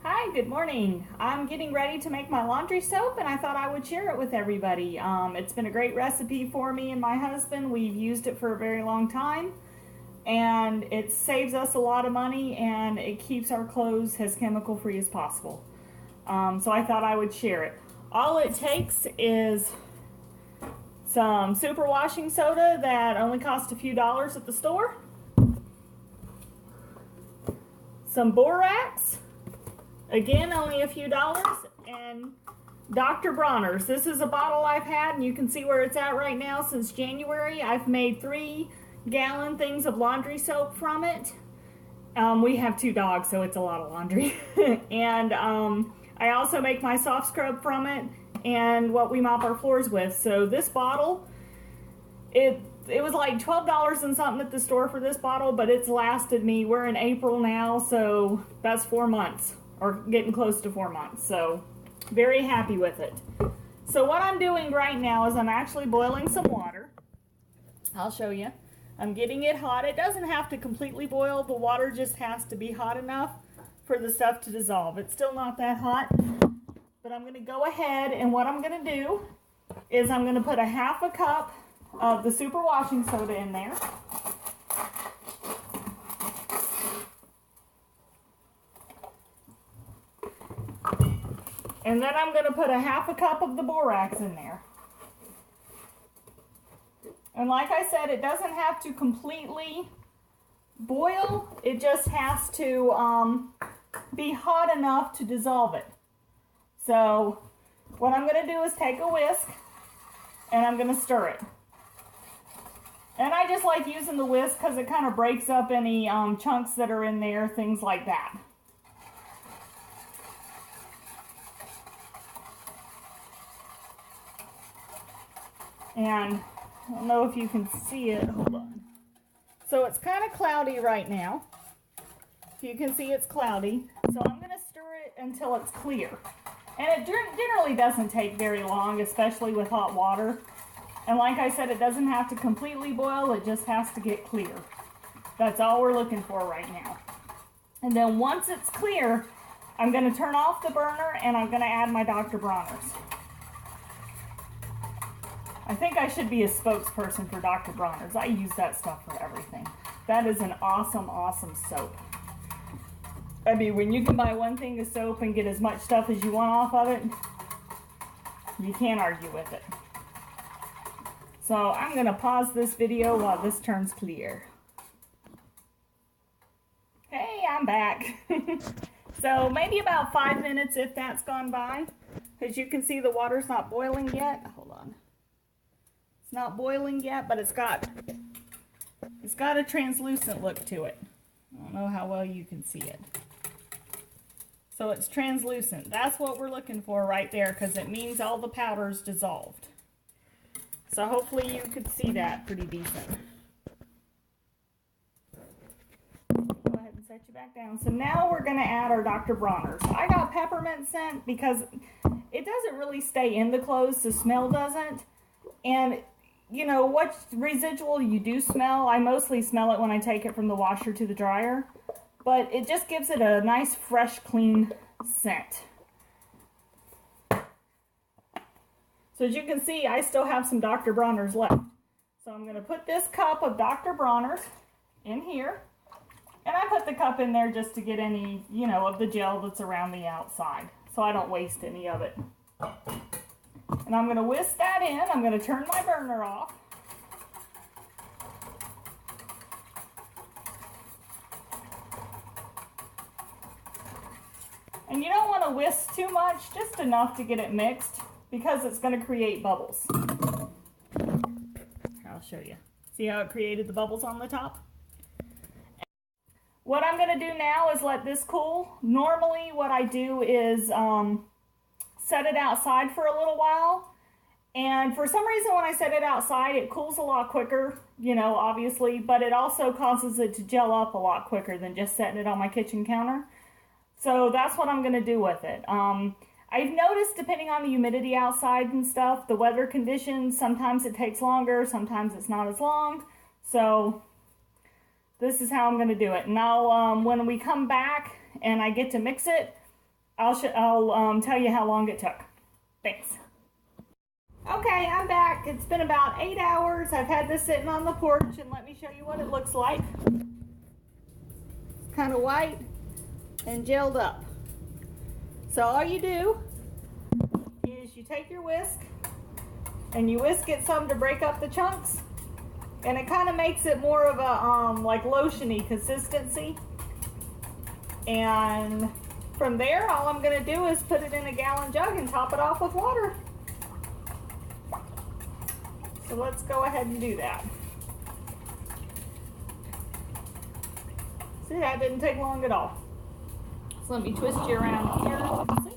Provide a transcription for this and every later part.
Hi, good morning. I'm getting ready to make my laundry soap and I thought I would share it with everybody. It's been a great recipe for me and my husband. We've used it for a very long time and it saves us a lot of money and it keeps our clothes as chemical free as possible. So I thought I would share it. All it takes is some super washing soda that only costs a few dollars at the store, some borax, again, only a few dollars, and Dr. Bronner's. This is a bottle I've had, and you can see where it's at right now since January. I've made 3-gallon things of laundry soap from it. We have 2 dogs, so it's a lot of laundry. And I also make my soft scrub from it and what we mop our floors with. So this bottle, it was like $12 and something at the store for this bottle, but it's lasted me. We're in April now, so that's 4 months. Or getting close to 4 months, so very happy with it. So what I'm doing right now is I'm actually boiling some water. I'll show you. I'm getting it hot. It doesn't have to completely boil. The water just has to be hot enough for the stuff to dissolve. It's still not that hot, but I'm going to go ahead and what I'm going to do is I'm going to put a half a cup of the super washing soda in there. And then I'm going to put a half a cup of the borax in there. And like I said, it doesn't have to completely boil. It just has to be hot enough to dissolve it. So what I'm going to do is take a whisk and I'm going to stir it. And I just like using the whisk because it kind of breaks up any chunks that are in there, things like that. And I don't know if you can see it. Hold on. So it's kind of cloudy right now. If you can see, it's cloudy. So I'm going to stir it until it's clear. And it generally doesn't take very long, especially with hot water. And like I said, it doesn't have to completely boil. It just has to get clear. That's all we're looking for right now. And then once it's clear, I'm going to turn off the burner and I'm going to add my Dr. Bronner's. I think I should be a spokesperson for Dr. Bronner's. I use that stuff for everything. That is an awesome, awesome soap. I mean, when you can buy one thing of soap and get as much stuff as you want off of it, you can't argue with it. So I'm going to pause this video while this turns clear. Hey, I'm back. So maybe about 5 minutes if that's gone by. As you can see, the water's not boiling yet. Hold on. It's not boiling yet, but it's got a translucent look to it. I don't know how well you can see it. So it's translucent. That's what we're looking for right there because it means all the powder's dissolved. So hopefully you could see that pretty decent. Go ahead and set you back down. So now we're going to add our Dr. Bronner's. I got peppermint scent because it doesn't really stay in the clothes, the smell doesn't. And you know, what residual you do smell, I mostly smell it when I take it from the washer to the dryer. But it just gives it a nice, fresh, clean scent. So as you can see, I still have some Dr. Bronner's left. So I'm going to put this cup of Dr. Bronner's in here. And I put the cup in there just to get any, you know, of the gel that's around the outside. So I don't waste any of it. And I'm going to whisk that in. I'm going to turn my burner off. And you don't want to whisk too much, just enough to get it mixed because it's going to create bubbles. I'll show you. See how it created the bubbles on the top? What I'm going to do now is let this cool. Normally what I do is set it outside for a little while, and for some reason when I set it outside it cools a lot quicker, you know, obviously, but it also causes it to gel up a lot quicker than just setting it on my kitchen counter. So that's what I'm going to do with it. I've noticed depending on the humidity outside and stuff, the weather conditions, sometimes it takes longer, sometimes it's not as long. So this is how I'm going to do it. Now when we come back and I get to mix it, I'll tell you how long it took. Thanks. Okay, I'm back. It's been about 8 hours. I've had this sitting on the porch, and let me show you what it looks like. It's kind of white and gelled up. So all you do is you take your whisk and you whisk it some to break up the chunks, and it kind of makes it more of a like lotiony consistency. And from there, all I'm going to do is put it in a gallon jug and top it off with water. So let's go ahead and do that. See, that didn't take long at all. So let me twist you around here. See?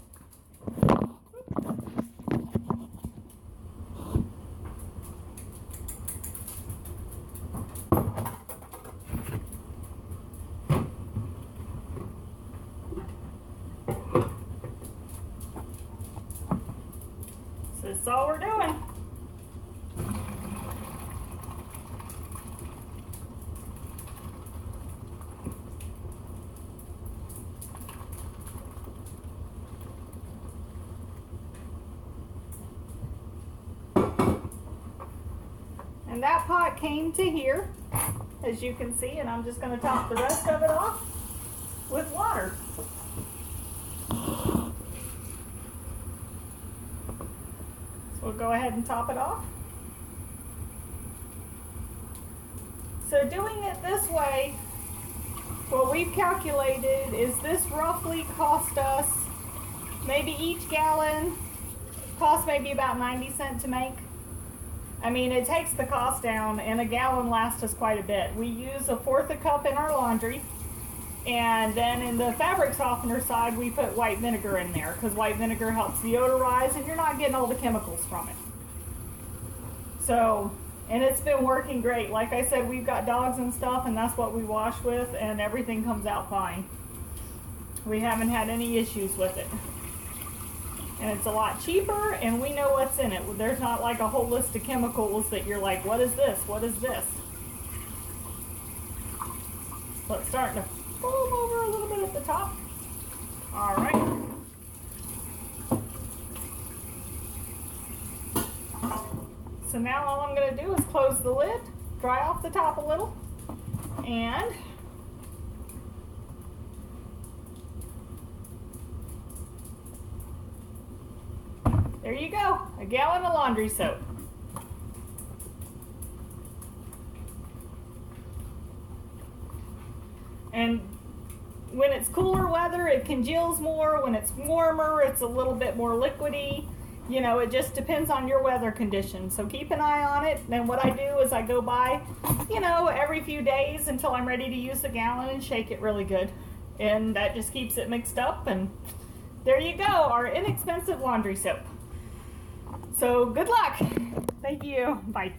So that's all we're doing. And that pot came to here, as you can see, and I'm just going to top the rest of it off with water. So we'll go ahead and top it off. So doing it this way, what we've calculated is this roughly cost us, maybe each gallon cost maybe about 90 cents to make. I mean, it takes the cost down, and a gallon lasts us quite a bit. We use 1/4 cup in our laundry, and then in the fabric softener side, we put white vinegar in there because white vinegar helps deodorize, and you're not getting all the chemicals from it. So, and it's been working great. Like I said, we've got dogs and stuff, and that's what we wash with, and everything comes out fine. We haven't had any issues with it. And it's a lot cheaper, and we know what's in it. There's not like a whole list of chemicals that you're like, what is this? What is this? So it's starting to foam over a little bit at the top. All right. So now all I'm going to do is close the lid, dry off the top a little, and there you go, a gallon of laundry soap. And when it's cooler weather, it congeals more. When it's warmer, it's a little bit more liquidy. You know, it just depends on your weather conditions. So keep an eye on it. And what I do is I go by, you know, every few days until I'm ready to use the gallon and shake it really good. And that just keeps it mixed up. And there you go, our inexpensive laundry soap. So good luck. Thank you. Bye.